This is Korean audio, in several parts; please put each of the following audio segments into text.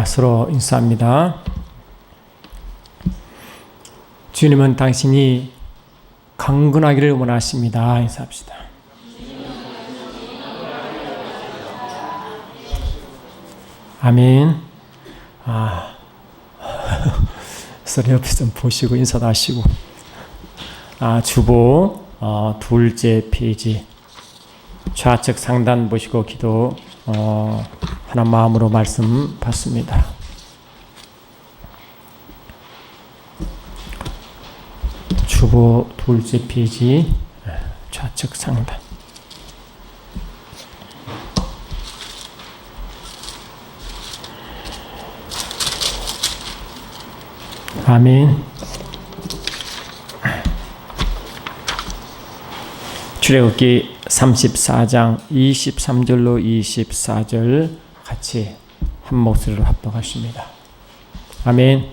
서로 인사합니다. 주님은 당신이 강건하기를 원하십니다. 인사합시다. 아멘. 서로 옆에 좀 보시고 인사도 하시고. 주보 둘째 페이지 좌측 상단 보시고 기도 하나 마음으로 말씀 받습니다. 주보 둘째 페이지 좌측 상단. 아멘. 출애굽기 34장 23절로 24절 같이 한 목소리로 합독하십니다. 아멘.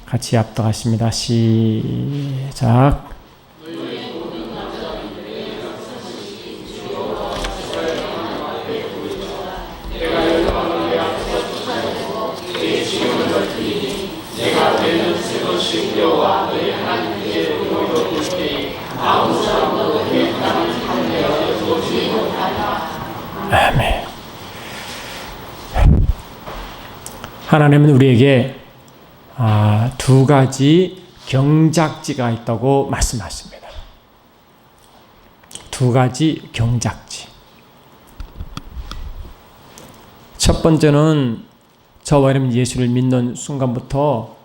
같이 합독하십니다. 시작. 아멘. 하나님은 우리에게 두 가지 경작지가 있다고 말씀하십니다. 두 가지 경작지. 첫 번째는 저와 여러분 예수를 믿는 순간부터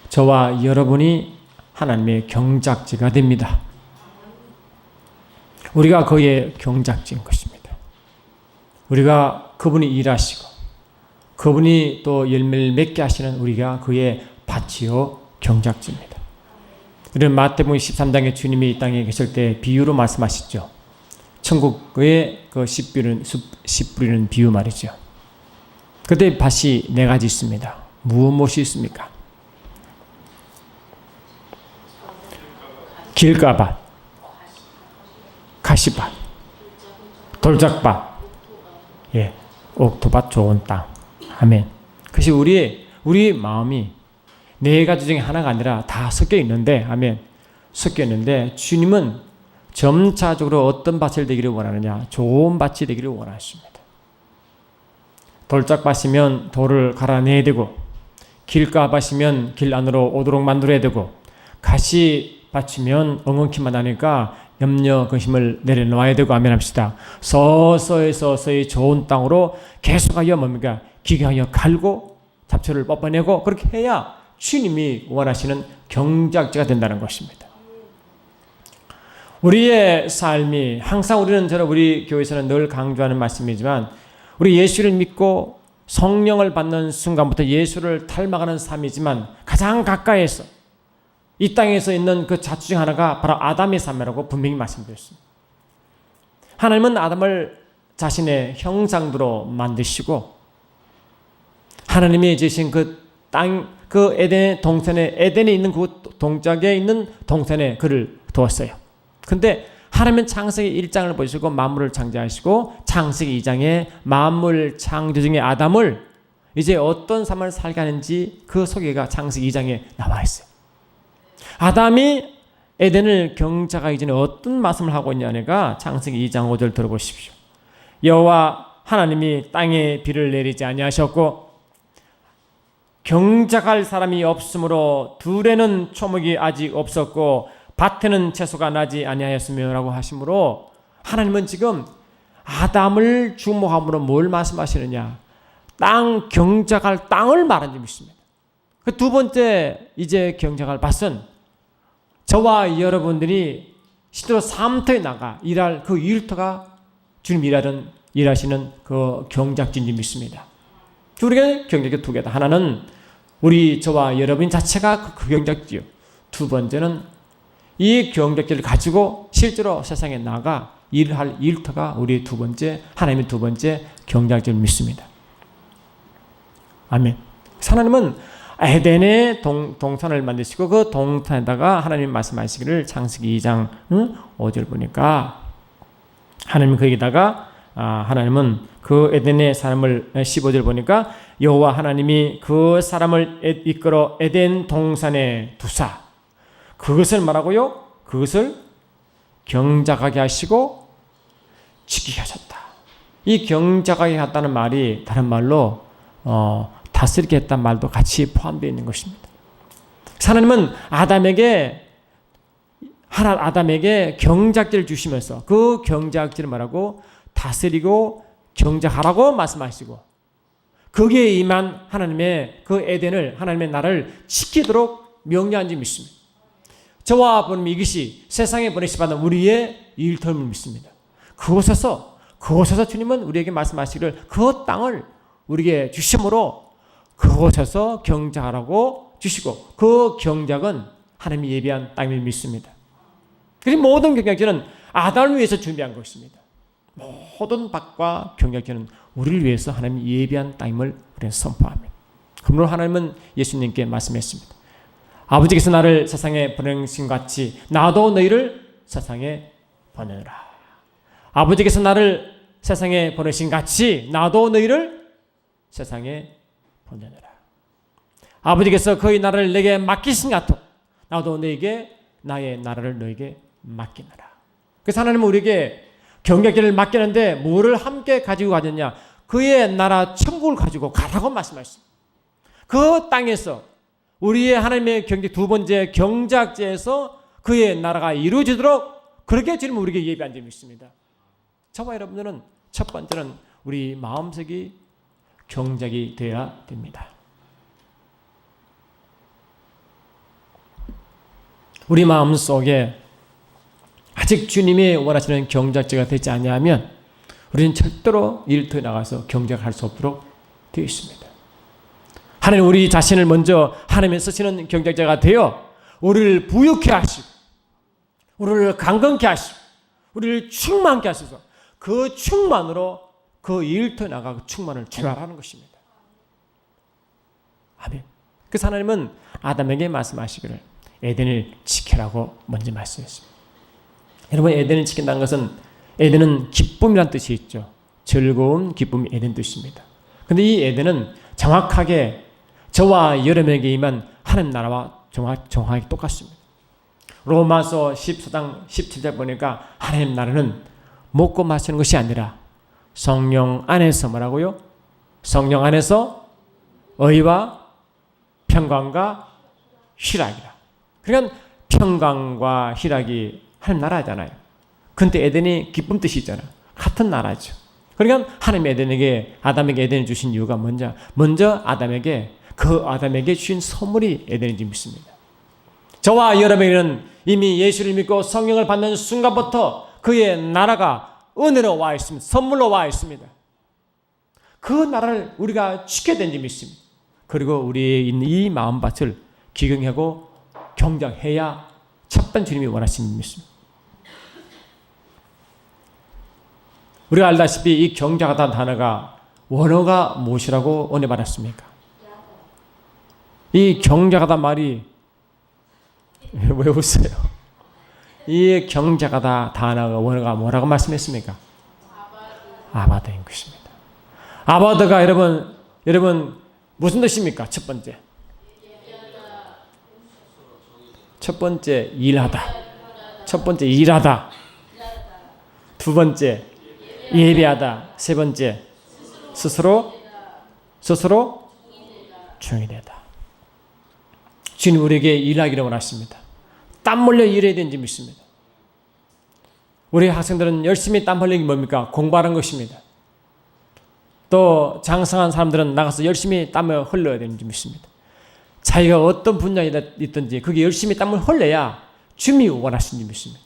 저와 여러분이 하나님의 경작지가 됩니다. 우리가 그의 경작지인 것입니다. 우리가 그분이 일하시고 그분이 또 열매를 맺게 하시는 우리가 그의 밭이요 경작지입니다. 우리는 마태복음 13장에 주님이 이 땅에 계실 때 비유로 말씀하시죠. 천국의 그 씨 뿌리는 비유 말이죠. 그때 밭이 네 가지 있습니다. 무엇이 있습니까? 길가밭, 가시밭, 돌짝밭, 옥토밭, 좋은 땅. 아멘. 그것이 우리 마음이 네 가지 중에 하나가 아니라 다 섞여 있는데, 아멘. 섞여 있는데 주님은 점차적으로 어떤 밭을 되기를 원하느냐? 좋은 밭이 되기를 원하십니다. 돌짝밭이면 돌을 갈아내야 되고, 길가밭이면 길 안으로 오도록 만들어야 되고, 가시밭이면 엉겅퀴만 하니까 염려 근심을 내려놓아야 되고, 아멘 합시다. 서서히 좋은 땅으로 계속하여 뭡니까? 기경하여 갈고 잡초를 뽑아내고 그렇게 해야 주님이 원하시는 경작지가 된다는 것입니다. 우리의 삶이 항상 우리 교회에서는 늘 강조하는 말씀이지만 우리 예수를 믿고 성령을 받는 순간부터 예수를 닮아가는 삶이지만 가장 가까이에서 이 땅에서 있는 그 자주 중 하나가 바로 아담의 삶이라고 분명히 말씀드렸습니다. 하나님은 아담을 자신의 형상대로 만드시고 하나님이 지으신 그 땅, 그 에덴의 동산에, 에덴에 있는 그 동작에 있는 동산에 그를 두었어요. 근데 하나님은 창세기 1장을 보시고 만물을 창조하시고 창세기 2장에 만물 창조 중에 아담을 이제 어떤 삶을 살게 하는지 그 소개가 창세기 2장에 나와 있어요. 아담이 에덴을 경작하기 전에 어떤 말씀을 하고 있냐니까 창세기 2장 5절 들어보십시오. 여호와 하나님이 땅에 비를 내리지 아니하셨고 경작할 사람이 없으므로 들에는 초목이 아직 없었고 밭에는 채소가 나지 아니하였으며 라고 하시므로 하나님은 지금 아담을 주목함으로 뭘 말씀하시느냐? 땅 경작할 땅을 말한 점 있습니다. 그 두 번째 이제 경작할 밭은 저와 여러분들이 실제로 삶터에 나가 일할 그 일터가 주님 일하시는 그 경작지인 줄 믿습니다. 우리가 경작지 두 개다. 하나는 저와 여러분 자체가 그 경작지요. 두 번째는 이 경작지를 가지고 실제로 세상에 나가 일할 일터가 우리 두 번째, 하나님의 두 번째 경작지를 믿습니다. 아멘. 하나님은 에덴의 동산을 만드시고 그 동산에다가 하나님 말씀하시기를 창세기 2장 5절 보니까 하나님은 거기다가 하나님은 그 에덴의 사람을 15절 보니까 여호와 하나님이 그 사람을 이끌어 에덴 동산에 두사 그것을 말하고요. 그것을 경작하게 하시고 지키게 하셨다. 이 경작하게 했다는 말이 다른 말로 다스리게 했다는 말도 같이 포함되어 있는 것입니다. 하나님은 아담에게 경작지를 주시면서 그 경작지를 말하고 다스리고 경작하라고 말씀하시고 거기에 임한 하나님의 그 에덴을 하나님의 나라를 지키도록 명령한 줄 믿습니다. 저와 보면 이것이 세상에 보내시받은 우리의 일터임을 믿습니다. 그곳에서 주님은 우리에게 말씀하시기를 그 땅을 우리에게 주심으로 그곳에서 경작하라고 주시고 그 경작은 하나님이 예비한 땅임을 믿습니다. 그리고 모든 경작지는 아담을 위해서 준비한 것입니다. 모든 밭과 경작지는 우리를 위해서 하나님이 예비한 땅임을 우리는 선포합니다. 그러므로 하나님은 예수님께 말씀했습니다. 아버지께서 나를 세상에 보내신 같이 나도 너희를 세상에 보내라. 아버지께서 나를 세상에 보내신 같이 나도 너희를 세상에 보내라. 아버지께서 그의 나라를 내게 맡기신 같고 나도 너에게 나의 나라를 너에게 맡기노라. 그래서 하나님은 우리에게 경작지를 맡기는데 뭐를 함께 가지고 가졌냐? 그의 나라 천국을 가지고 가라고 말씀하셨습니다. 그 땅에서 우리의 하나님의 두 번째 경작지에서 그의 나라가 이루어지도록 그렇게 주님은 우리에게 예비한 점이 있습니다. 저와 여러분들은 첫 번째는 우리 마음속이 경작이 되어야 됩니다. 우리 마음속에 아직 주님이 원하시는 경작지가 되지 아니하면 우리는 절대로 일터에 나가서 경작할 수 없도록 되어 있습니다. 하나님 우리 자신을 먼저 하나님의 쓰시는 경작자가 되어 우리를 부유케 하시고 우리를 강건케 하시고 우리를 충만케 하셔서 그 충만으로 그 일터에 나가 충만을 출발하는 것입니다. 아멘. 그래서 하나님은 아담에게 말씀하시기를 에덴을 지키라고 먼저 말씀했습니다. 여러분 에덴을 지킨다는 것은 에덴은 기쁨이란 뜻이 있죠. 즐거운 기쁨이 에덴 뜻입니다. 그런데 이 에덴은 정확하게 저와 여러분에게 임한 하나님 나라와 정확하게 똑같습니다. 로마서 14장 17절 보니까 하나님 나라는 먹고 마시는 것이 아니라 성령 안에서 뭐라고요? 성령 안에서 의와 평강과 희락이라. 그러니까 평강과 희락이 하나님 나라잖아요. 근데 에덴이 기쁨 뜻이 있잖아요. 같은 나라죠. 그러니까 하나님 아담에게 에덴을 주신 이유가 먼저 아담에게 주신 선물이 에덴인 줄 믿습니다. 저와 여러분에게는 이미 예수를 믿고 성령을 받는 순간부터 그의 나라가 은혜로 와 있습니다. 선물로 와 있습니다. 그 나라를 우리가 지켜야 되는 줄 믿습니다. 그리고 우리의 있는 이 마음밭을 기경하고 경작해야 첫 번째 주님이 원하시는 줄 믿습니다. 우리가 알다시피 이 경작하다는 단어가 원어가 무엇이라고 은혜 받았습니까? 이 경작하다 말이 왜 웃어요? 이 경작하다 단어가 원어가 뭐라고 말씀했습니까? 아바드인 것입니다. 아바드가 여러분 무슨 뜻입니까? 첫 번째 일하다. 첫 번째 일하다. 두 번째 예배하다. 세 번째 스스로 종이 되다. 주님 우리에게 일하기를 원하십니다. 땀 흘려 일해야 되는지 믿습니다. 우리 학생들은 열심히 땀 흘리는 게 뭡니까? 공부하는 것입니다. 또 장성한 사람들은 나가서 열심히 땀을 흘려야 되는지 믿습니다. 자기가 어떤 분야에 있든지 그게 열심히 땀을 흘려야 주님이 원하시는지 믿습니다.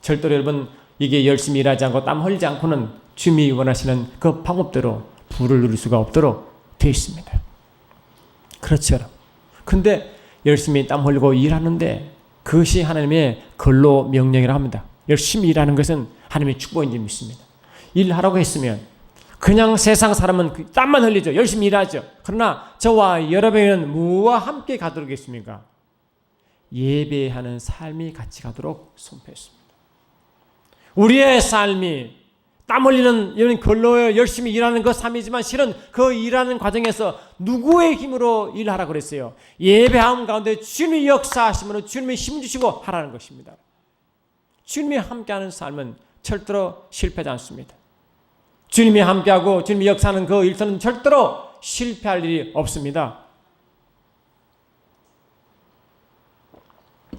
절대로 여러분 이게 열심히 일하지 않고 땀 흘리지 않고는 주님이 원하시는 그 방법대로 부를 누릴 수가 없도록 되어 있습니다. 그렇죠. 근데 열심히 땀 흘리고 일하는데 그것이 하나님의 근로 명령이라 합니다. 열심히 일하는 것은 하나님의 축복인지 믿습니다. 일하라고 했으면 그냥 세상 사람은 땀만 흘리죠. 열심히 일하죠. 그러나 저와 여러분은 무엇과 함께 가도록 했습니까? 예배하는 삶이 같이 가도록 선포했습니다. 우리의 삶이 땀 흘리는 이런 근로에 열심히 일하는 그 삶이지만 실은 그 일하는 과정에서 누구의 힘으로 일하라 그랬어요? 예배함 가운데 주님이 역사하시면 주님이 힘 주시고 하라는 것입니다. 주님이 함께하는 삶은 절대로 실패하지 않습니다. 주님이 함께하고 주님이 역사하는 그 일터는 절대로 실패할 일이 없습니다.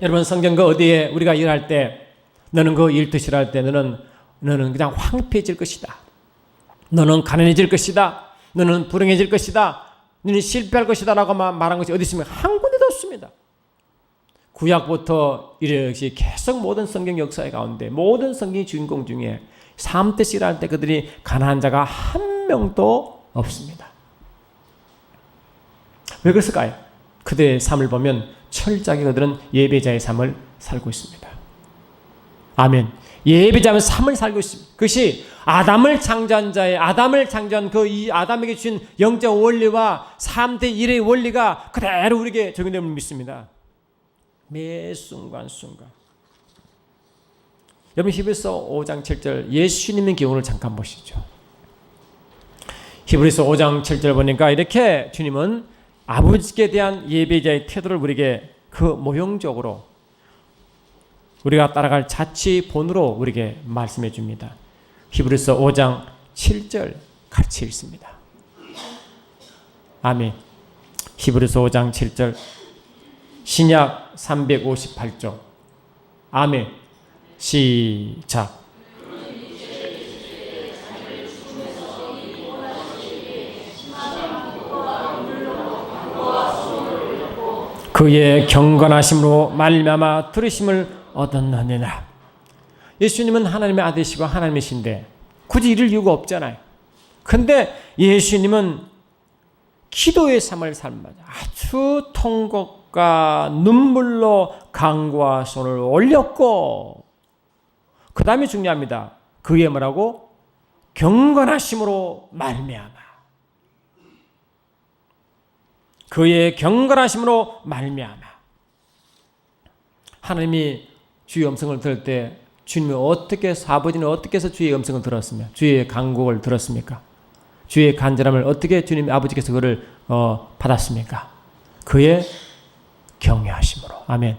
여러분, 성경 그 어디에 우리가 일할 때 너는 그 일터시라 할 때 너는 그냥 황폐해질 것이다. 너는 가난해질 것이다. 너는 불행해질 것이다. 너는 실패할 것이다 라고 말한 것이 어디 있습니까? 한 군데도 없습니다. 구약부터 이렇게 계속 모든 성경 역사의 가운데 모든 성경의 주인공 중에 3대씩 일할 때 그들이 가난한 자가 한 명도 없습니다. 왜 그랬을까요? 그들의 삶을 보면 철저하게 그들은 예배자의 삶을 살고 있습니다. 아멘. 예배자의 삶을 살고 있습니다. 그것이 아담을 창조한 그 이 아담에게 주신 영적 원리와 3대 1의 원리가 그대로 우리에게 적용됨을 믿습니다. 매 순간. 여러분, 히브리서 5장 7절 예수님의 경우를 잠깐 보시죠. 히브리서 5장 7절 보니까 이렇게 주님은 아버지께 대한 예배자의 태도를 우리에게 그 모형적으로 우리가 따라갈 자치본으로 우리에게 말씀해 줍니다. 히브리서 5장 7절 같이 읽습니다. 아멘. 히브리서 5장 7절 신약 358쪽 아멘. 시작. 그의 경건하심으로 말미암아 들으심을 얻었느니라. 예수님은 하나님의 아들이시고 하나님이신데 굳이 이럴 이유가 없잖아요. 근데 예수님은 기도의 삶을 삶아서 아주 통곡과 눈물로 간구와 손을 올렸고 그 다음에 중요합니다. 그의 뭐라고? 경건하심으로 말미암아. 그의 경건하심으로 말미암아. 하나님이 주의 음성을 들을 때 주님이 아버지는 어떻게 해서 주의 음성을 들었으며 주의 간구를 들었습니까? 주의 간절함을 어떻게 주님 아버지께서 그를 받았습니까? 그의 경외하심으로. 아멘.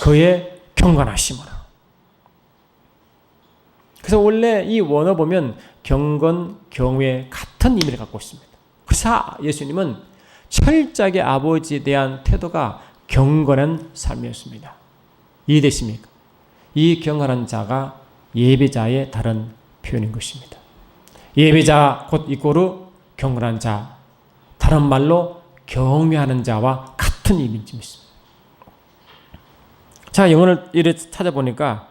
그의 경건하심으로. 그래서 원래 이 원어 보면 경건, 경외 같은 의미를 갖고 있습니다. 그래서 예수님은 철저하게 아버지에 대한 태도가 경건한 삶이었습니다. 이해되십니까? 이 경건한 자가 예배자의 다른 표현인 것입니다. 예배자 곧 이꼬르 경건한 자, 다른 말로 경외하는 자와 같은 의미입니다. 자, 영어를 이렇게 찾아보니까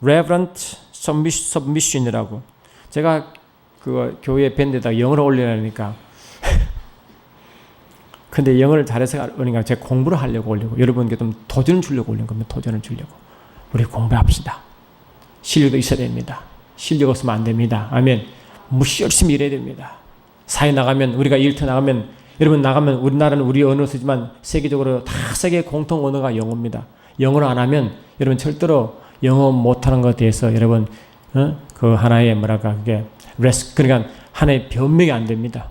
Reverent Submission이라고, 제가 그 교회 밴드에다가 영어를 올리려니까 근데 영어를 잘해서 그러니까 제가 공부를 하려고 올리고 여러분께 좀 도전을 주려고 올린 겁니다. 도전을 주려고. 우리 공부합시다. 실력도 있어야 됩니다. 실력 없으면 안 됩니다. 아멘. 무시 열심히 일해야 됩니다. 사회 나가면, 우리가 일터 나가면, 여러분 나가면, 우리나라는 우리 언어 쓰지만 세계적으로 다 세계 공통 언어가 영어입니다. 영어를 안 하면 여러분 절대로 영어 못하는 것에 대해서 여러분 그 하나의 그게 그러니까 하나의 변명이 안 됩니다.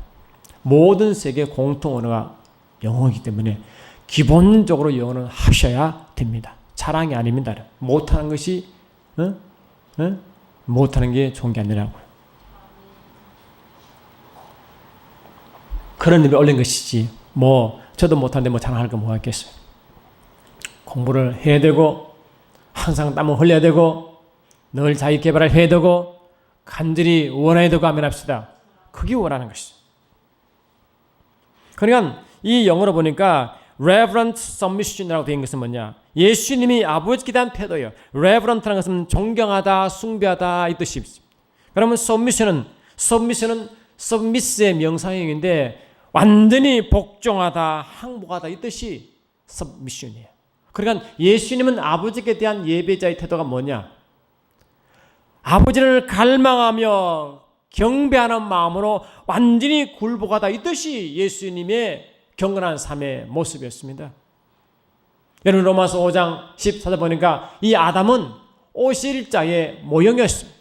모든 세계 공통 언어가 영어이기 때문에 기본적으로 영어는 하셔야 됩니다. 자랑이 아닙니다. 못하는 것이 못하는 게 좋은 게 아니라고요. 그런 의미에 올린 것이지 저도 못하는데 자랑할 거 뭐가 있겠어요. 공부를 해야 되고 항상 땀을 흘려야 되고 늘 자기 개발을 해야 되고 간절히 원해야 되고 하면 합시다. 그게 원하는 것이죠. 그러니까 이 영어로 보니까 Reverent Submission이라고 되어 있는 것은 뭐냐? 예수님이 아버지께 대한 태도예요. Reverent라는 것은 존경하다, 숭배하다 이 뜻이 있습니다. 그러면 Submission은 Submiss의 명사형인데 완전히 복종하다, 항복하다 이 뜻이 Submission이에요. 그러니까 예수님은 아버지께 대한 예배자의 태도가 뭐냐? 아버지를 갈망하며 경배하는 마음으로 완전히 굴복하다 이 뜻이 예수님의 경건한 삶의 모습이었습니다. 여러분 로마서 5장 14절 보니까 이 아담은 오실 자의 모형이었습니다.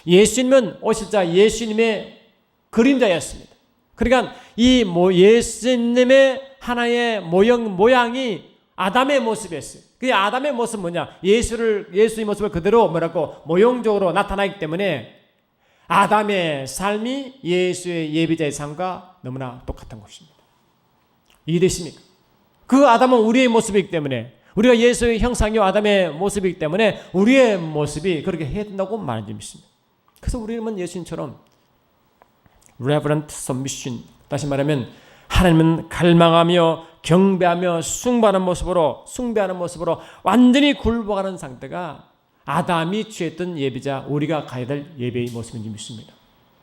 예수님은 오실 자 예수님의 그림자였습니다. 그러니까 이 예수님의 하나의 모양이 아담의 모습이었어요. 그 아담의 모습은 뭐냐? 예수의 모습을 그대로 모형적으로 나타나기 때문에 아담의 삶이 예수의 예비자의 삶과 너무나 똑같은 것입니다. 이해되십니까? 그 아담은 우리의 모습이기 때문에, 우리가 예수의 형상이요 아담의 모습이기 때문에 우리의 모습이 그렇게 해야 된다고 말하는 점이 있습니다. 그래서 우리는 예수님처럼 reverent submission, 다시 말하면 하나님은 갈망하며 경배하며 숭배하는 모습으로 완전히 굴복하는 상태가 아담이 취했던 예비자, 우리가 가야 될 예배의 모습인지 믿습니다.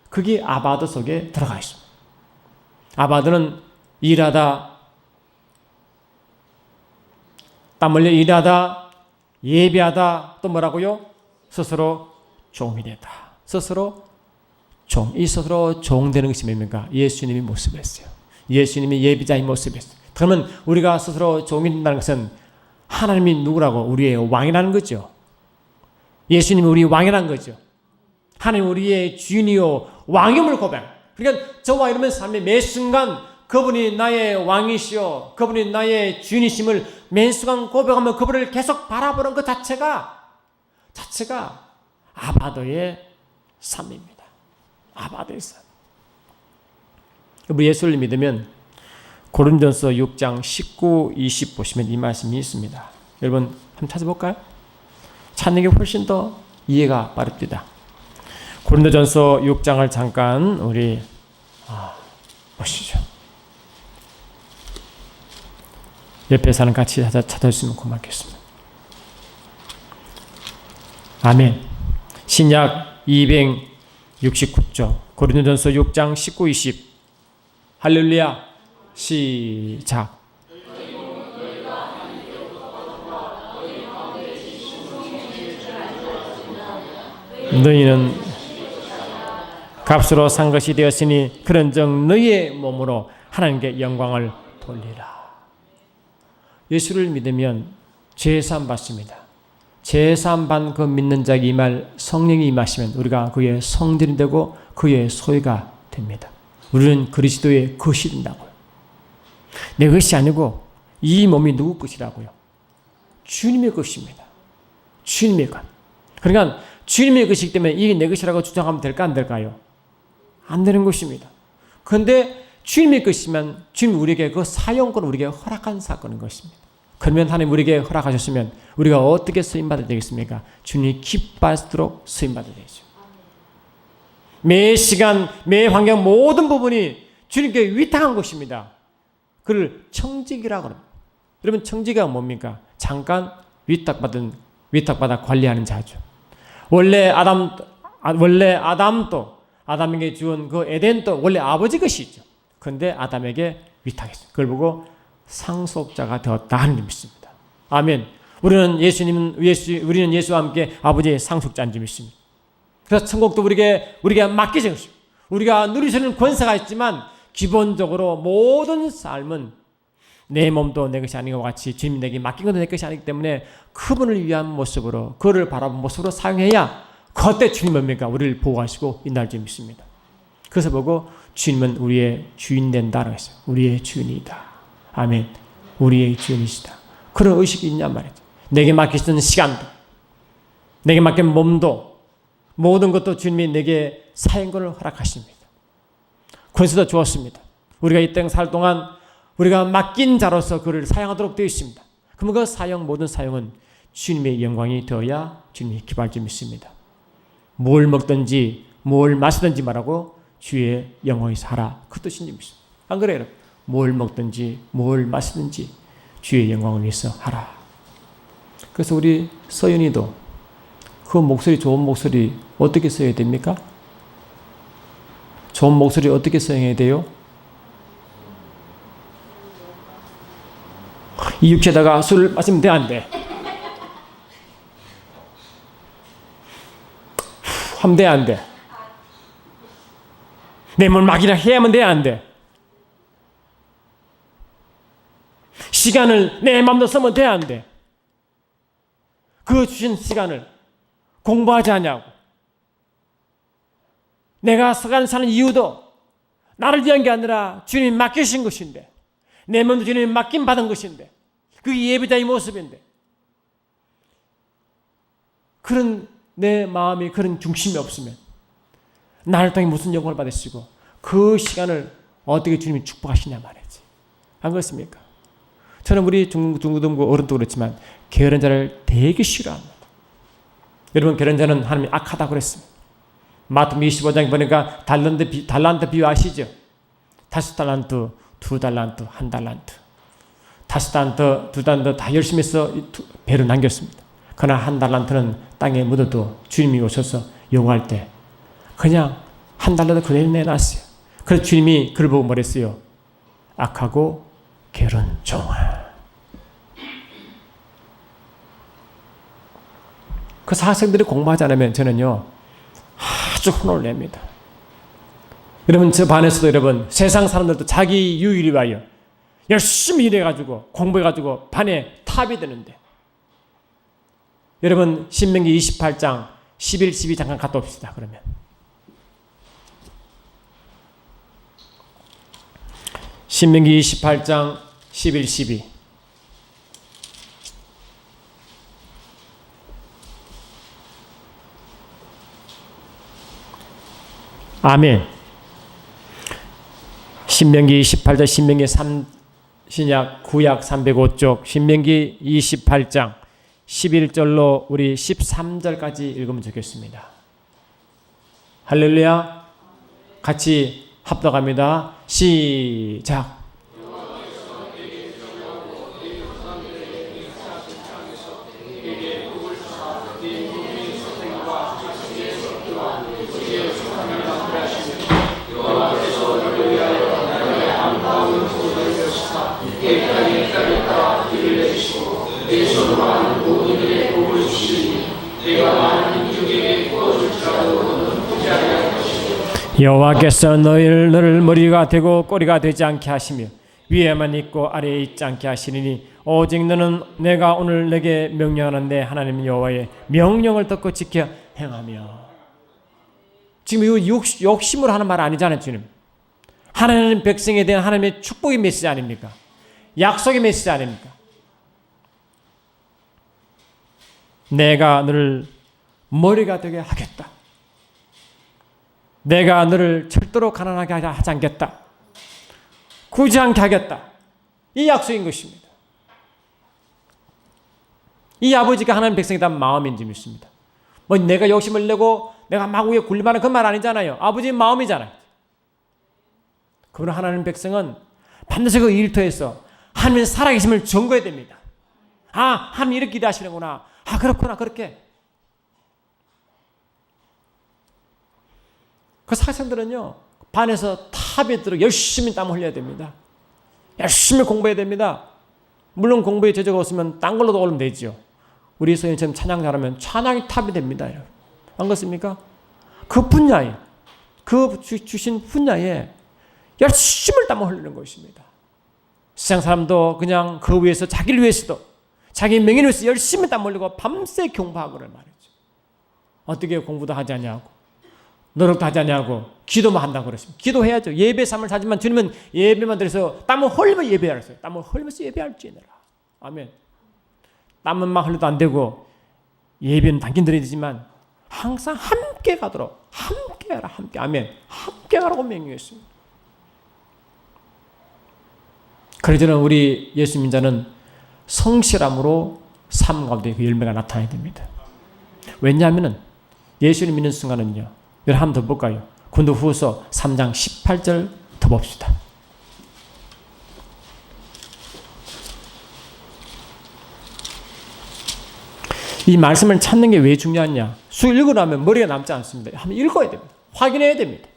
그게 아바드 속에 들어가 있습니다. 아바드는 일하다, 땀 흘려 일하다, 예배하다, 또 뭐라고요? 스스로 종이 되다. 스스로 종 되는 것이 뭡니까? 예수님의 모습이었어요. 예수님이 예비자의 모습이었어요. 그러면 우리가 스스로 종이 된다는 것은 하나님이 누구라고? 우리의 왕이라는 거죠. 예수님이 우리 왕이라는 거죠. 하나님 우리의 주인이요 왕임을 고백. 그러니까 저와 여러분 삶의 매 순간 그분이 나의 왕이시요 그분이 나의 주인이심을 매 순간 고백하며 그분을 계속 바라보는 것 자체가 아바도의 삶입니다. 아바도의 삶. 우리 예수를 믿으면 고린도전서 6장 19, 20 보시면 이 말씀이 있습니다. 여러분 한번 찾아볼까요? 찾는 게 훨씬 더 이해가 빠릅니다. 고린도전서 6장을 잠깐 우리 보시죠. 옆에 사는 같이 찾아주시면 고맙겠습니다. 아멘. 신약 269조 고린도전서 6장 19, 20 할렐루야. 시작. 너희는 값으로 산 것이 되었으니 그런즉 너희의 몸으로 하나님께 영광을 돌리라. 예수를 믿으면 죄사함 받습니다. 죄사함 받는 그 믿는 자에게 임할 성령이 임하시면 우리가 그의 성전이 되고 그의 소유가 됩니다. 우리는 그리스도의 것이 된다고요. 내 것이 아니고 이 몸이 누구 것이라고요? 주님의 것입니다. 주님의 것. 그러니까 주님의 것이기 때문에 이게 내 것이라고 주장하면 될까 안 될까요? 안 되는 것입니다. 그런데 주님의 것이면 주님이 우리에게 그 사용권을 우리에게 허락한 사건인 것입니다. 그러면 하나님 우리에게 허락하셨으면 우리가 어떻게 쓰임받아야 되겠습니까? 주님이 기뻐하시도록 쓰임받아야 되죠. 매 시간, 매 환경 모든 부분이 주님께 위탁한 것입니다. 그를 청직이라고 합니다. 여러분 청지기가 뭡니까? 잠깐 위탁받아 관리하는 자죠. 원래 아담도 아담에게 주은 그 에덴도 원래 아버지 것이죠. 그런데 아담에게 위탁했어요. 그걸 보고 상속자가 되었다 하는 점이 있습니다. 아멘. 우리는 예수와 함께 아버지의 상속자인 점이 있습니다. 그래서 천국도 우리에게 맡겨진 것입니다. 우리가 누릴 수 있는 권세가 있지만 기본적으로 모든 삶은 내 몸도 내 것이 아닌 것과 같이 주님이 내게 맡긴 것도 내 것이 아니기 때문에 그분을 위한 모습으로 그를 바라본 모습으로 사용해야 그때 주님 뭡니까? 우리를 보호하시고 인도할 점이 있습니다. 그래서 보고 주님은 우리의 주인 된다라고 했어요. 우리의 주인이다. 아멘. 우리의 주인이시다. 그런 의식이 있냔 말이죠. 내게 맡기신 시간도 내게 맡긴 몸도 모든 것도 주님이 내게 사용권을 허락하십니다. 권세도 주었습니다. 우리가 이 땅 살 동안 우리가 맡긴 자로서 그를 사용하도록 되어 있습니다. 그러면 그 모든 사용은 주님의 영광이 되어야 주님이 기뻐할 점이 있습니다. 뭘 먹든지 뭘 마시든지 말하고 주의 영광에서 하라. 그 뜻인 점이 있습니다. 안 그래요? 뭘 먹든지 뭘 마시든지 주의 영광을 위해서 하라. 그래서 우리 서윤이도 그 목소리 좋은 목소리 어떻게 써야 됩니까? 좋은 목소리 어떻게 사용해야 돼요? 이 육체에다가 술을 마시면 돼, 안 돼? 하면 돼, 안 돼? 내 몸을 막이라 해야만 돼, 안 돼? 시간을 내 마음대로 쓰면 돼, 안 돼? 그 주신 시간을 공부하지 않냐고, 내가 서간 사는 이유도 나를 위한 게 아니라 주님이 맡기신 것인데, 내 몸도 주님이 맡김 받은 것인데, 그게 예배자의 모습인데, 그런 내 마음이 그런 중심이 없으면 나를 통해 무슨 영광을 받으시고 그 시간을 어떻게 주님이 축복하시냐 말이지. 안 그렇습니까? 저는 우리 중고등부 어른도 그렇지만 게으른 자를 되게 싫어합니다. 여러분, 게으른 자는 하나님이 악하다고 그랬습니다. 마태복음 25장 보니까 달란트 비유 아시죠? 5달란트, 2달란트, 1달란트, 5달란트, 2달란트 다 열심히 해서 배로 남겼습니다. 그러나 1달란트는 땅에 묻어도 주님이 오셔서 요구할 때 그냥 1달란트 그대로 내놨어요. 그래서 주님이 그를 보고 말했어요. 악하고 게으른 종아. 그 학생들이 공부하지 않으면 저는요 아주 혼을 냅니다. 여러분, 저 반에서도 여러분, 세상 사람들도 자기 유익을 위하여 열심히 일해가지고 공부해가지고 반에 탑이 되는데, 여러분 신명기 28장 11, 12 잠깐 갔다 옵시다. 그러면 신명기 28장 11, 12 아멘. 신명기 28장, 신명기 3신약 구약 305쪽, 신명기 28장 11절로 우리 13절까지 읽으면 좋겠습니다. 할렐루야. 같이 합독합니다. 시작. 여호와께서 너를 머리가 되고 꼬리가 되지 않게 하시며 위에만 있고 아래에 있지 않게 하시리니 오직 너는 내가 오늘 내게 명령하는데 하나님 여호와의 명령을 듣고 지켜 행하며. 지금 이거 욕심으로 하는 말 아니잖아요. 주님, 하나님 백성에 대한 하나님의 축복의 메시지 아닙니까? 약속의 메시지 아닙니까? 내가 너를 머리가 되게 하겠다. 내가 너를 절대로 가난하게 하지 않겠다. 구지 않게 하겠다. 이 약속인 것입니다. 이 아버지가 하나님 백성에 대한 마음인지 믿습니다. 뭐 내가 욕심을 내고 내가 막 위에 굴리면 그 말 아니잖아요. 아버지의 마음이잖아요. 그러나 하나님 백성은 반드시 그 일터에서 하나님의 살아계심을 증거해야 됩니다. 아, 하나님 이렇게 기대하시는구나. 아, 그렇구나. 그렇게. 그 학생들은요, 반에서 탑에 들어 열심히 땀 흘려야 됩니다. 열심히 공부해야 됩니다. 물론 공부에 제재가 없으면 딴 걸로도 올리면 되죠. 우리 선생님처럼 찬양 잘하면 찬양이 탑이 됩니다. 안 그렇습니까? 그 분야에, 그 주신 분야에 열심히 땀을 흘리는 것입니다. 세상 사람도 그냥 그 위해서 자기를 위해서도 자기 명예를 위해서 열심히 땀 흘리고 밤새 공부하고를 말이죠. 어떻게 공부도 하지 않냐고, 노력도 하지 않냐고, 기도만 한다고 그랬습니다. 기도해야죠. 예배 삼을 사지만 주님은 예배만 드려서 땀을 흘리면 예배하랬어요. 땀을 흘리면서 예배할지니라. 아멘. 땀만 흘려도 안 되고 예배는 당긴 드려야 되지만 항상 함께 가도록, 함께 하라. 함께. 아멘. 함께 가라고 명령했습니다. 그래서 저는 우리 예수 민자는 성실함으로 삶 가운데 그 열매가 나타나야 됩니다. 왜냐하면 예수를 믿는 순간은요, 여러분 한 번 더 볼까요? 고린도후서 3장 18절 더 봅시다. 이 말씀을 찾는 게 왜 중요하냐? 수 읽으라면 머리가 남지 않습니다. 한번 읽어야 됩니다. 확인해야 됩니다.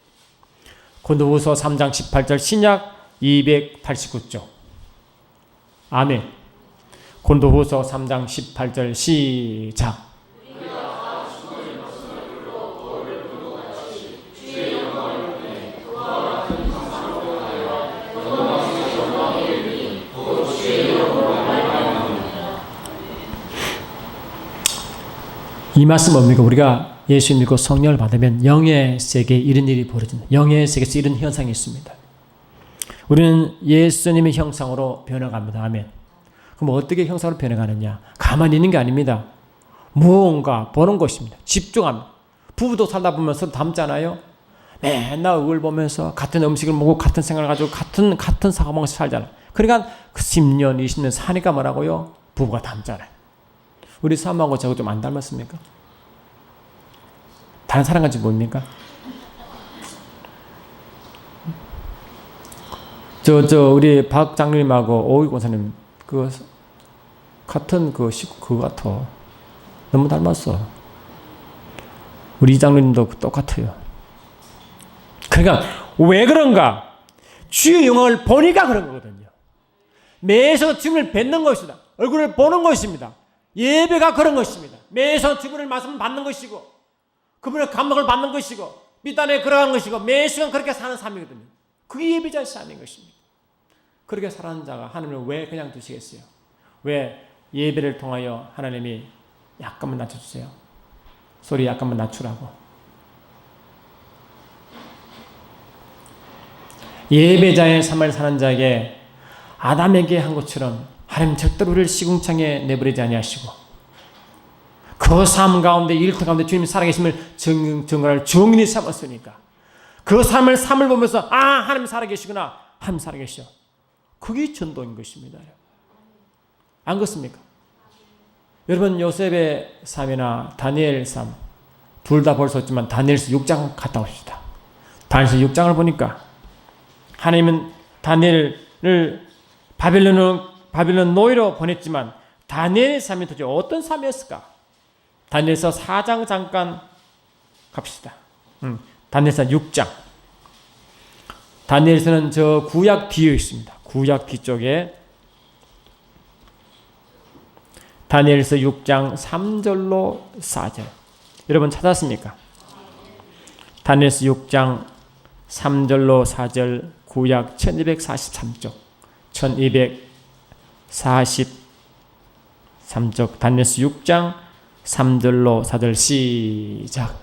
고린도후서 3장 18절 신약 289쪽. 아멘. 고린도후서 3장 18절 시작. 이 말씀 뭡니까? 우리가 예수 믿고 성령을 받으면 영의 세계에 이런 일이 벌어진다. 영의 세계에서 이런 현상이 있습니다. 우리는 예수님의 형상으로 변해갑니다. 아멘. 그럼 어떻게 형상으로 변해가느냐? 가만히 있는 게 아닙니다. 무언가 보는 것입니다. 집중합니다. 부부도 살다 보면 서로 닮잖아요. 맨날 얼굴 보면서 같은 음식을 먹고 같은 생각을 가지고 같은 사고방식 살잖아요. 그러니까 10년, 20년 사니까 뭐라고요? 부부가 닮잖아요. 우리 사람하고 저거 좀 안 닮았습니까? 다른 사람 같이 뭡니까? 우리 박 장로님하고 오이 권사님 같은 식구 그거 같아. 너무 닮았어. 우리 장로님도 똑같아요. 그러니까 왜 그런가? 주의 영광을 보니까 그런 거거든요. 매서 주님을 뵙는 것이다. 얼굴을 보는 것입니다. 예배가 그런 것입니다. 매서 주님의 말씀을 받는 것이고 그분의 감동을 받는 것이고 밑단에 걸어가는 것이고 매 시간 그렇게 사는 삶이거든요. 그게 예배자의 삶인 것입니다. 그렇게 살아가는 자가 하나님을 왜 그냥 두시겠어요? 왜 예배를 통하여 하나님이 약간만 낮춰주세요. 소리 약간만 낮추라고. 예배자의 삶을 사는 자에게 아담에게 한 것처럼 하나님 절대로 우리를 시궁창에 내버리지 아니하시고 그 삶 가운데 일터 가운데 주님이 살아계심을 증거할 증인이 삼았으니까 그 삶을 보면서 하나님 살아계시구나. 하나님 살아계셔. 그게 전도인 것입니다. 안 그렇습니까? 여러분 요셉의 삶이나 다니엘 삶 둘 다 볼 수 없지만 다니엘서 6장 갔다 오십시다. 다니엘서 6장을 보니까 하나님은 다니엘을 바빌론 노예로 보냈지만 다니엘의 삶이 도대체 어떤 삶이었을까? 다니엘서 4장 잠깐 갑시다. 다니엘서 6장. 다니엘서는 저 구약 뒤에 있습니다. 구약 뒤쪽에 다니엘서 6장 3절로 4절. 여러분 찾았습니까? 다니엘서 6장 3절로 4절 구약 1243쪽 1243쪽 다니엘서 6장 3절로 4절 시작.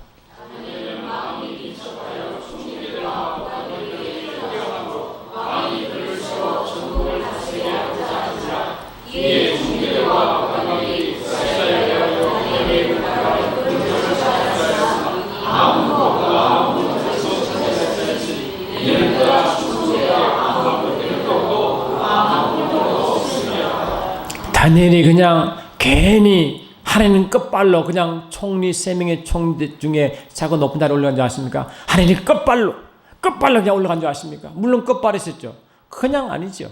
다니엘이 그냥 괜히 하나님 끝발로 그냥 총리 3명의 총리 중에 자고 높은 자리에 올라간 줄 아십니까? 하나님 끝발로 그냥 올라간 줄 아십니까? 물론 끝발이었죠. 그냥 아니죠.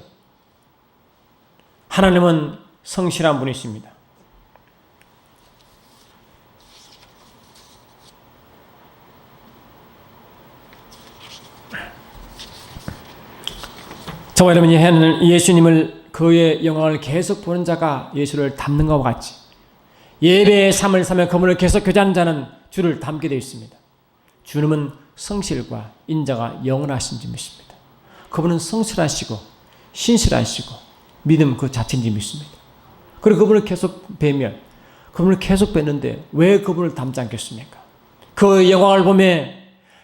하나님은 성실한 분이십니다. 저와 여러분이 하는 예수님을 그의 영광을 계속 보는 자가 예수를 닮는 것과 같이 예배의 삶을 사며 그분을 계속 교제하는 자는 주를 닮게 되어 있습니다. 주님은 성실과 인자가 영원하신 분이십니다. 그분은 성실하시고 신실하시고 믿음 그 자체인 줄 믿습니다. 그리고 그분을 계속 뵈면 그분을 계속 뵈는데 왜 그분을 닮지 않겠습니까? 그 영광을 보며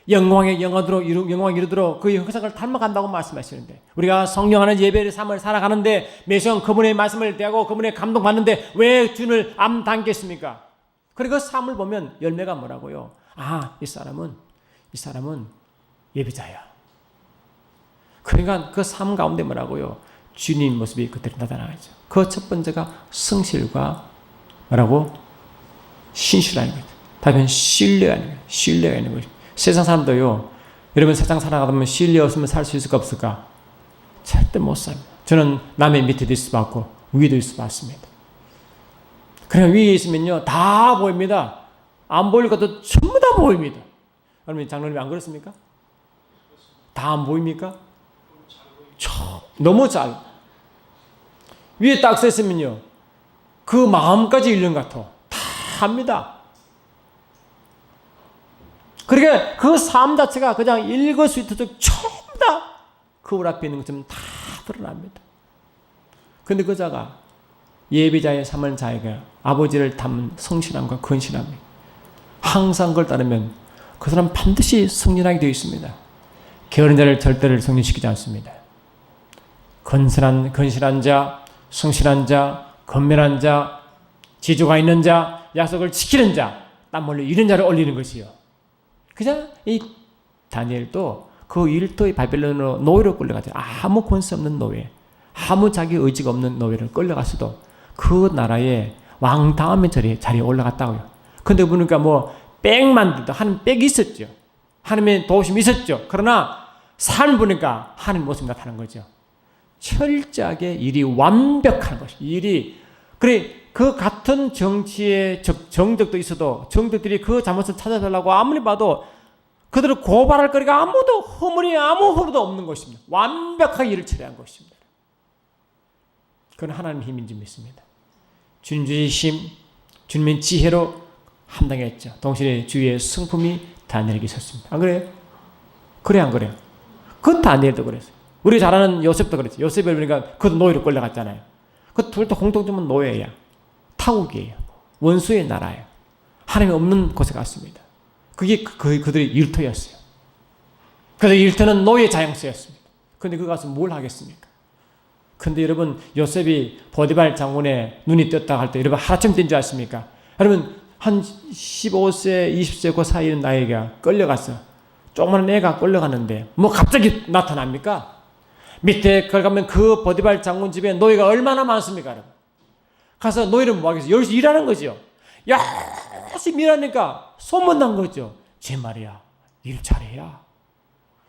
영광에 이르도록 그 형상을 닮아간다고 말씀하시는데 우리가 성령하는 예배의 삶을 살아가는데 매시간 그분의 말씀을 대하고 그분의 감동받는데 왜 주를 안 닮겠습니까? 그리고 그 삶을 보면 열매가 뭐라고요? 이 사람은 예배자야. 그러니까 그 삶 가운데 뭐라고요? 주님 모습이 그때로 나타나죠. 그 첫 번째가 성실과 뭐라고? 신실한 거죠. 다음은 신뢰가 있는 거죠. 세상 사람도요. 여러분 세상 살아가다 보면 신뢰 없으면 살 수 있을까 없을까? 절대 못 삽니다. 저는 남의 밑에도 있어 봤고 위에도 있어 봤습니다. 그냥 위에 있으면요 다 보입니다. 안 보일 것도 전부 다 보입니다. 여러분 장로님 안 그렇습니까? 다 안 보입니까? 너무 잘 위에 딱 섰으면요 그 마음까지 읽는 것 같아. 다 합니다. 그러니까 그 삶 자체가 그냥 일거수일투족 전부 다 거울 앞에 있는 것처럼 다 드러납니다. 그런데 그 자가 예배자의 삶을 자에게 아버지를 닮은 성실함과 근실함이 항상 그걸 따르면 그 사람 반드시 승진하게 되어 있습니다. 게으른 자를 절대로 승진시키지 않습니다. 건실한 자, 성실한 자, 건면한 자, 지조가 있는 자, 약속을 지키는 자, 땀 흘려 이런 자를 올리는 것이요. 그냥 이 다니엘도 그 일터의 바벨론으로 노예로 끌려가죠. 아무 권세 없는 노예, 아무 자기 의지가 없는 노예를 끌려갔어도 그 나라의 왕 다음에 자리에 올라갔다고요. 근데 보니까 뭐 빽만 하나님 빽이 있었죠. 하나님의 도우심이 있었죠. 그러나 삶을 보니까 하나님 모습이 나타난 거죠. 철저하게 일이 완벽한 것이 일이 그래 그 같은 정치의 정적도 있어도 정적들이 그 잘못을 찾아달라고 아무리 봐도 그들을 고발할 거리가 아무 허물도 없는 것입니다. 완벽하게 일을 처리한 것입니다. 그건 하나님의 힘인 줄 믿습니다. 주님 주신 힘, 주님의 지혜로 함당했죠. 동시에 주의 성품이 다니엘에게 있었습니다. 안 그래요? 그래 안 그래요? 그 다니엘도 그랬어요. 우리 잘 아는 요셉도 그랬죠. 요셉이 그러니까 그도 노예로 끌려갔잖아요. 그 둘 다 공통점은 노예야. 타국이에요. 원수의 나라예요. 하나님이 없는 곳에 갔습니다. 그게 그들의 일터였어요. 그래서 일터는 노예 자영수였습니다. 그런데 그 가서 뭘 하겠습니까? 근데 여러분 요셉이 보디발 장군의 눈이 떴다 할 때 여러분 하루쯤 뛴 줄 아십니까? 여러분 한 15세, 20세 그 사이의 나이가 끌려갔어. 조그마한 애가 끌려가는데 뭐 갑자기 나타납니까? 밑에 걸 가면 그 보디발 장군 집에 노예가 얼마나 많습니까? 여러분? 가서 노예를 뭐 하겠어요? 열심히 일하는 거죠. 열심히 일하니까 소문난 거죠. 제 말이야. 일 잘해야.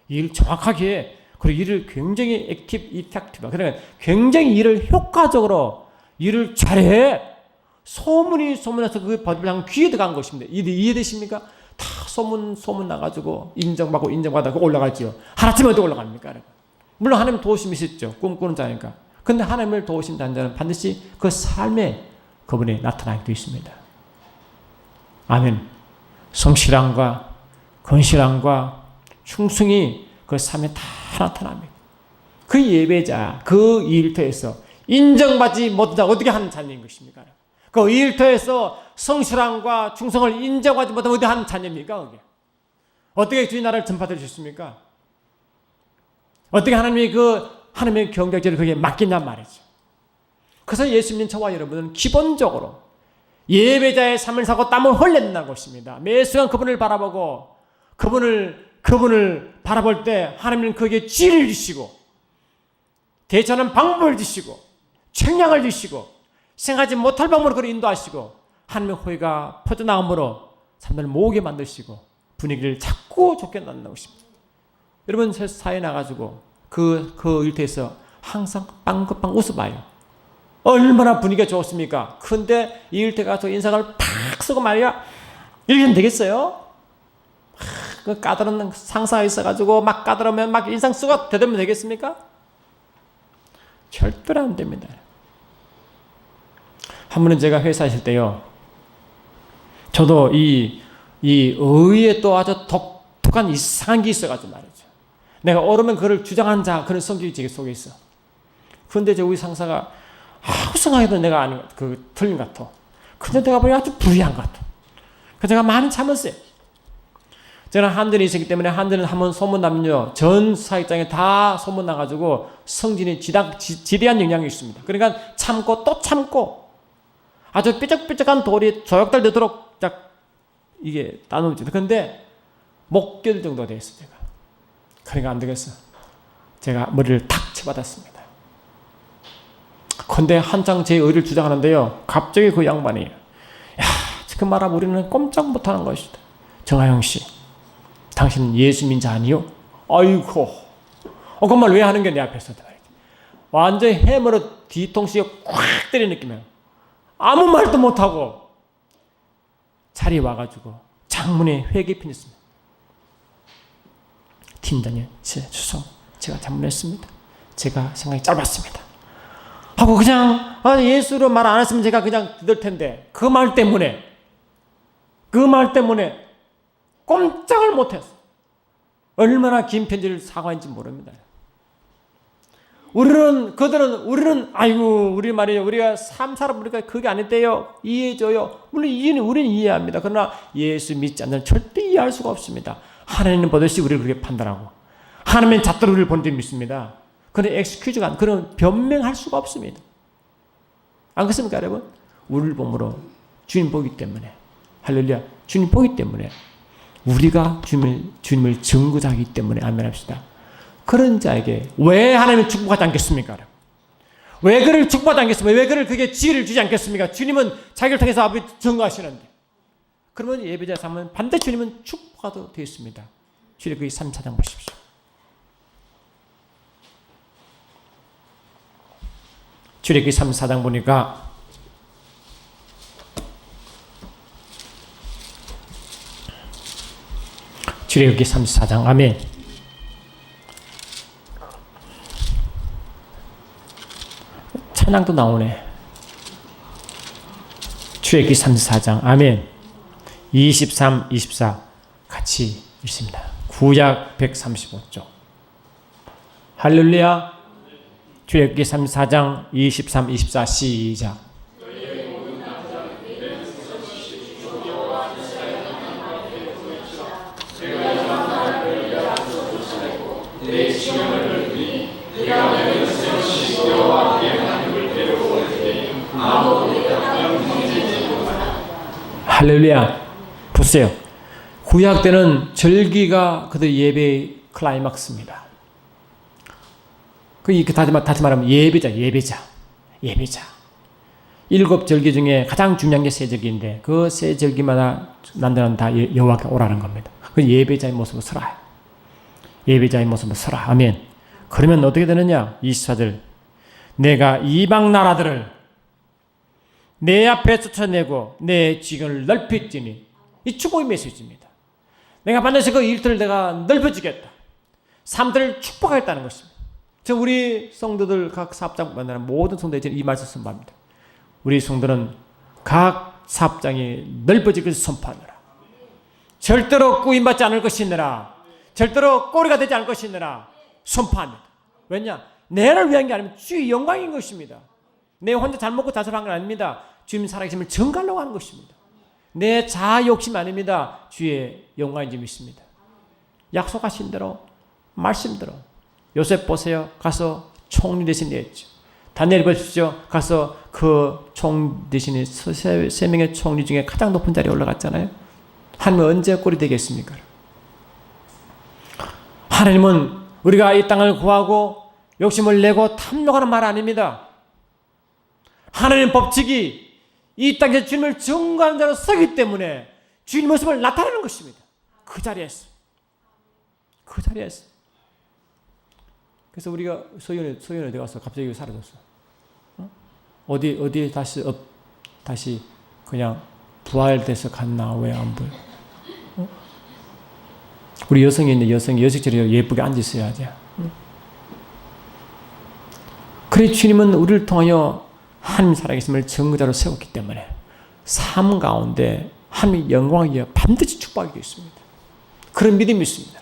일 정확하게 해. 그리고 일을 굉장히 이펙티브. 그러니까 굉장히 일을 효과적으로 일을 잘해. 소문나서 그 보디발 귀에 들어간 것입니다. 이해되십니까? 다 소문 나가지고 인정받고 올라가지요. 하나쯤 어디 올라갑니까? 여러분? 물론 하나님 도우심이 있었죠. 꿈꾸는 자니까. 근데 하나님을 도우신다는 자는 반드시 그 삶에 그분이 나타나게 되어 있습니다. 아멘. 성실함과 건실함과 충성이 그 삶에 다 나타납니다. 그 예배자, 그 일터에서 인정받지 못한 자 어떻게 하는 자녀인 것입니까? 그 일터에서 성실함과 충성을 인정하지 못하면 어디 하는 자녀입니까? 그게? 어떻게 주의 나라를 전파될 수 있습니까? 어떻게 하나님의 경작지를 그게 맡긴단 말이죠. 그래서 예수 믿는 저와 여러분은 기본적으로 예배자의 삶을 사고 땀을 흘린다는 것입니다. 매 순간 그분을 바라보고 그분을 바라볼 때 하나님은 그에게 지혜를 주시고 대처하는 방법을 주시고 책량을 주시고 생각하지 못할 방법으로 그를 인도하시고 하나님의 호의가 퍼져나감으로 사람들을 모으게 만드시고 분위기를 자꾸 좋게 만드는 것입니다. 여러분 사회에 나가지고 그 일터에서 항상 빵긋빵 웃어봐요. 얼마나 분위기가 좋습니까? 근데 이 일터에 가서 인상을 팍 쓰고 말이야. 이렇게 되겠어요? 그 까다로운 상사가 있어가지고 막 까다로우면 막 인상 쓰고 대들면 되겠습니까? 절대로 안 됩니다. 한 번은 제가 회사에 있을 때요. 저도 이 의에 또 아주 독특한 이상한 게 있어가지고 말이죠. 내가 옳으면 그를 주장하는 자, 그런 성격이 제 속에 있어. 그런데 우리 상사가 아무 생각해도 내가 아닌 것 같아. 틀린 것 같아. 근데 내가 보니 아주 불리한 것 같아. 그래서 제가 많이 참았어요. 저는 한전이 있었기 때문에 한전은 한번 소문나면요. 전 사익장에 다 소문나가지고 성진이 지대한 영향이 있습니다. 그러니까 참고 또 참고 아주 삐쩍삐쩍한 돌이 조약달 되도록 딱 이게 나누어지죠. 그런데 목결 정도 됐어요. 제가. 그러니까 안 되겠어. 제가 머리를 탁 쳐받았습니다. 근데 한창 제 의를 주장하는데요. 갑자기 그 양반이 야, 지금 말하면 우리는 꼼짝 못하는 것이다. 정하영 씨, 당신은 예수 믿는 자 아니요? 아이고, 그 말 왜 하는 게 내 앞에서? 완전히 해머로 뒤통수에 꽉 때리는 느낌이에요. 아무 말도 못하고 자리에 와가지고 장문에 회개 피냈습니다. 팀장님, 제가 잘못했습니다. 제가 생각이 짧았습니다. 하고 그냥 예수로 말 안 했으면 제가 그냥 듣을 텐데 그 말 때문에 꼼짝을 못했어. 얼마나 긴 편지를 사과했는지 모릅니다. 우리는 아이고 우리 말이에요. 우리가 삶 살아보니까 그게 아닌데요. 이해해줘요. 물론 우리는 이해합니다. 그러나 예수 믿지 않는 절대 이해할 수가 없습니다. 하나님은 보듯이 우리를 그렇게 판단하고 하나님은 잣대로 우리를 본줄 믿습니다. 그런 엑스큐즈가 그런 변명할 수가 없습니다. 안 그렇습니까, 여러분? 우리를 보므로 주님 보기 때문에 할렐루야 주님 보기 때문에 우리가 주님을 증거자이기 때문에 아멘합시다. 그런 자에게 왜 하나님은 축복하지 않겠습니까? 왜 그를 축복하지 않겠습니까? 왜 그를 그게 지혜를 주지 않겠습니까? 주님은 자기를 통해서 아버지 증거하시는데 그러면 예배자 삼은 반드시 주님은 축복하도록 되어 있습니다. 출애굽기 3장 보십시오. 출애굽기 3장 보니까 출애굽기 34장 아멘. 찬양도 나오네. 출애굽기 34장 아멘. 23, 24 같이 읽습니다. 구약 135쪽 할렐루야. 출애굽기 34장 23, 24 시작. 할렐루야. 보세요. 구약 때는 절기가 그들 예배의 클라이막스입니다. 다시 말하면 예배자. 7 절기 중에 가장 중요한 게 세 절기인데 그 세 절기마다 난자는 다 여호와께 오라는 겁니다. 그 예배자의 모습을 서라. 예배자의 모습을 서라. 아멘. 그러면 어떻게 되느냐? 24절. 내가 이방 나라들을 내 앞에 쫓아내고 내 지경을 넓혀지니 이 축복의 메시지입니다. 내가 반드시 그 일터를 내가 넓혀주겠다. 삶들을 축복하겠다는 것입니다. 저 우리 성도들 각 사업장 만나는 모든 성도들이 이 말씀 선포합니다. 우리 성도는 각 사업장이 넓어질 것을 선포하느라 절대로 꾸임받지 않을 것이니라 절대로 꼬리가 되지 않을 것이니라 선포합니다. 왜냐? 내를 위한 게 아니면 주의 영광인 것입니다. 내 혼자 잘 먹고 잘 살아간 건 아닙니다. 주님 살아계심을 증거하려고 하는 것입니다. 내 자아 욕심 아닙니다. 주의 영광인 줄 믿습니다. 약속하신 대로 말씀대로 요셉 보세요. 가서 총리 대신 냈죠. 다니엘 보십시오. 가서 그 총 대신에 세 명의 총리 중에 가장 높은 자리에 올라갔잖아요. 하나님은 언제 꼴이 되겠습니까? 하나님은 우리가 이 땅을 구하고 욕심을 내고 탐욕하는 말 아닙니다. 하나님의 법칙이 이 땅에서 주님을 증거하는 자로 서기 때문에 주님 모습을 나타내는 것입니다. 그 자리에서. 그래서 우리가 소연에 어디 가서 갑자기 사라졌어. 어디에 다시 그냥 부활돼서 갔나? 왜 안 보여? 우리 여성이 있는데 여식처럼 예쁘게 앉아 있어야지. 그래 주님은 우리를 통하여 하나님 살아계심을 증거자로 세웠기 때문에 삶 가운데 하나님의 영광이 반드시 축복하게 있습니다. 그런 믿음이 있습니다.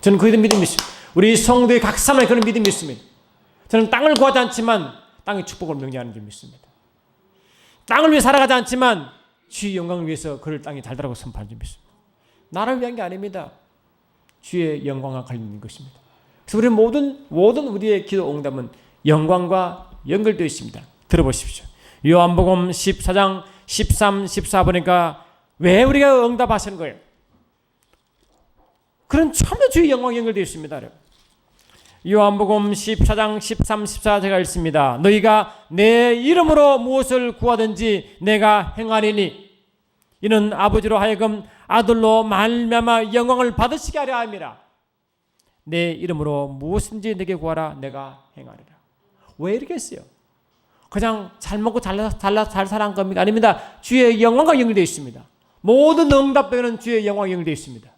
저는 그 믿음이 있습니다. 우리 성도의 각 사람에 그런 믿음이 있습니다. 저는 땅을 구하지 않지만 땅의 축복을 명령하는 줄 믿습니다. 땅을 위해 살아가지 않지만 주의 영광을 위해서 그를 땅에 달달하고 선포하는 줄 믿습니다. 나를 위한 게 아닙니다. 주의 영광과 관련된 것입니다. 그래서 우리 모든 우리의 기도 응답은 영광과 연결되어 있습니다. 들어보십시오. 요한복음 14장 13, 14 보니까 왜 우리가 응답하시는 거예요? 그런 처음에 주의 영광이 연결되어 있습니다. 요한복음 14장 13, 14 제가 읽습니다. 너희가 내 이름으로 무엇을 구하든지 내가 행하리니 이는 아버지로 하여금 아들로 말미암아 영광을 받으시게 하려 함이라. 내 이름으로 무엇인지 내게 구하라 내가 행하리라. 왜 이렇게 했어요? 그냥 잘 먹고 잘 살아간 겁니까? 아닙니다. 주의 영광과 연결되어 있습니다. 모든 응답에는 주의 영광이 연결되어 있습니다.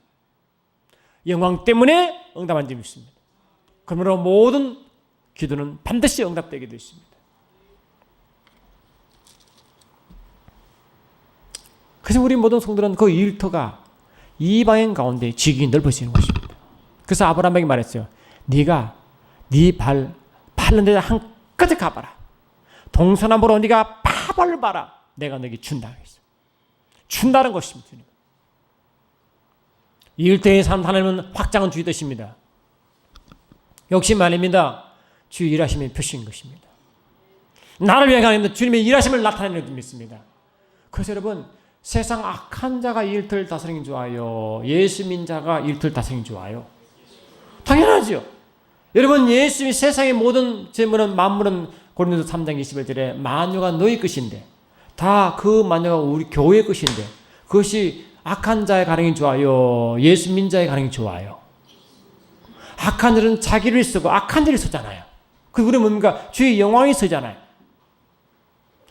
영광 때문에 응답한 점이 있습니다. 그러므로 모든 기도는 반드시 응답되게 되어 있습니다. 그래서 우리 모든 성도는 그 일터가 이방인 가운데 지극히 넓어지는 것입니다. 그래서 아브라함에게 말했어요. 네가 네 하는 데 한껏 가봐라. 동서남북으로 네가 파벌을 봐라. 내가 너에게 준다. 준다는 것입니다. 일대의 삶 하나님은 확장은 주의 뜻입니다. 역시 말입니다. 주의 일하심의 표시인 것입니다. 나를 위해 가는 주님의 일하심을 나타내는 것도 믿습니다. 그래서 여러분, 세상 악한 자가 일터를 다스리는 게 좋아요? 예수 믿는 자가 일터를 다스리는 게 좋아요? 당연하죠. 여러분, 예수의 세상의 모든 재물은 만물은 고린도서 3장 21절에 만유가 너희 것인데, 다 그 만유가 우리 교회의 것인데, 그것이 악한 자의 가령이 좋아요? 예수 믿는 자의 가령이 좋아요? 악한 자는 자기를 쓰고 악한 자를 쓰잖아요. 그 우리 뭡니까? 주의 영광이 쓰잖아요.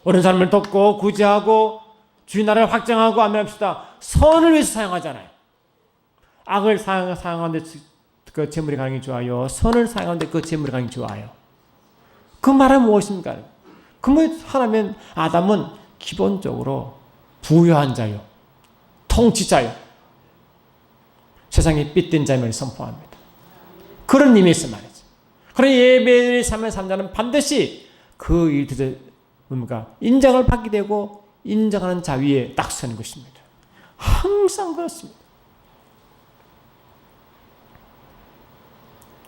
어른 사람을 돕고 구제하고 주의 나라를 확장하고 아멘합시다. 선을 위해서 사용하잖아요. 악을 사용하는데 그 재물이 가는 게 좋아요? 선을 사용하는데 그 재물이 가는 게 좋아요? 그 말은 무엇입니까? 그러면 하나면 아담은 기본적으로 부유한 자요, 통치자요, 세상에 삐뚤 자임을 선포합니다. 그런 의미에서 말이죠. 그런 예배의 삶을 산 자는 반드시 그 일들을 뭡니까? 인정을 받게 되고 인정하는 자위에 딱 서는 것입니다. 항상 그렇습니다.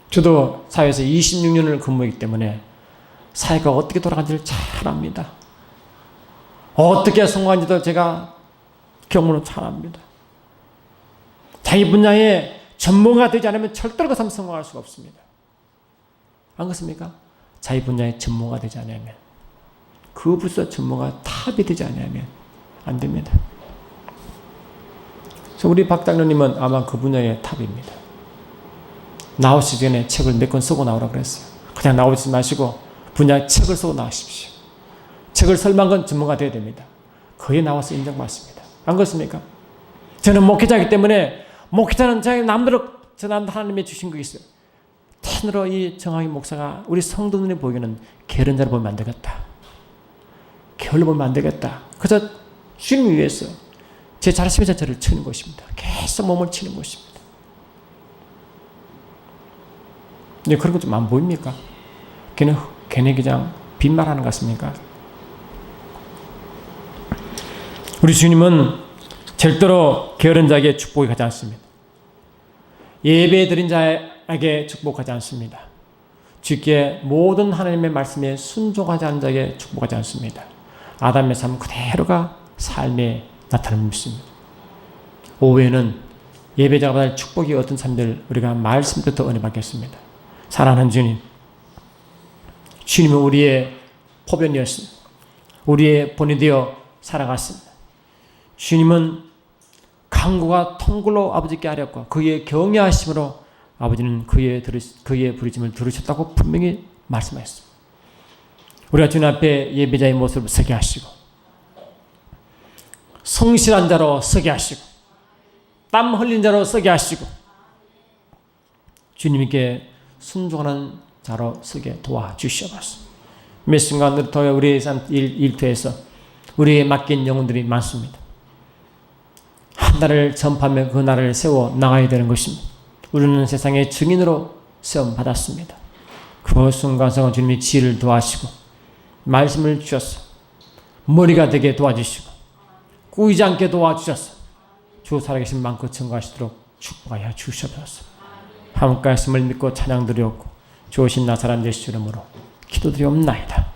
저도 사회에서 26년을 근무했기 때문에 사회가 어떻게 돌아가는지를 잘 압니다. 어떻게 성공하는지도 제가 경험으로 잘 압니다. 자기 분야에 전문가가 되지 않으면 절대로 그 사람 성공할 수가 없습니다. 안 그렇습니까? 자기 분야에 전문가가 되지 않으면, 그 부서 전문가 탑이 되지 않으면 안 됩니다. 그래서 우리 박 장로님은 아마 그 분야의 탑입니다. 나오시기 전에 책을 몇 권 쓰고 나오라고 그랬어요. 그냥 나오지 마시고 분야 책을 쓰고 나오십시오. 책을 쓸 만큼 전문가 되어야 됩니다. 거기에 나와서 인정받습니다. 안 그렇습니까? 저는 목회자이기 때문에, 목회자는 자기 남대로 전한 하나님이 주신 거 있어요. ten으로 이 정학인 목사가 우리 성도들이 보기에는 게으른 자를 보면 안 되겠다. 게을러 보면 안 되겠다. 그래서 주님을 위해서 제 자신의 저를 치는 것입니다. 계속 몸을 치는 것입니다. 근데 그런 거 좀 안 보입니까? 걔네 그냥 빈말하는 것 같습니까? 우리 주님은 절대로 게으른 자에게 축복이 가지 않습니다. 예배 드린 자에게 축복하지 않습니다. 주께 모든 하나님의 말씀에 순종하지 않는 자에게 축복하지 않습니다. 아담의 삶 그대로가 삶에 나타나는 것입니다. 오후에는 예배자가 받을 축복이 어떤 삶들 우리가 말씀부터 은혜 받겠습니다. 사랑하는 주님, 주님은 우리의 포변이었습니다. 우리의 본이 되어 살아갔습니다. 주님은 강구가 통굴로 아버지께 하렸고 그의 경외하심으로 아버지는 그의 부르심을 들으셨다고 분명히 말씀하셨습니다. 우리가 주님 앞에 예배자의 모습을 서게 하시고 성실한 자로 서게 하시고 땀 흘린 자로 서게 하시고 주님께 순종하는 자로 서게 도와주시옵소서. 몇 순간 더 우리의 일터에서 우리의 맡긴 영혼들이 많습니다. 한 날을 전파하며 그 날을 세워 나가야 되는 것입니다. 우리는 세상의 증인으로 세움 받았습니다. 그 순간성은 주님이 지혜를 도와주시고 말씀을 주셔서 머리가 되게 도와주시고 꾸이지 않게 도와주셔서 주 살아계신 만큼 증거하시도록 축복하여 주시옵소서. 함께 하심을 믿고 찬양 드리옵고 좋으신 나사렛 예수 이름으로 기도드리옵나이다.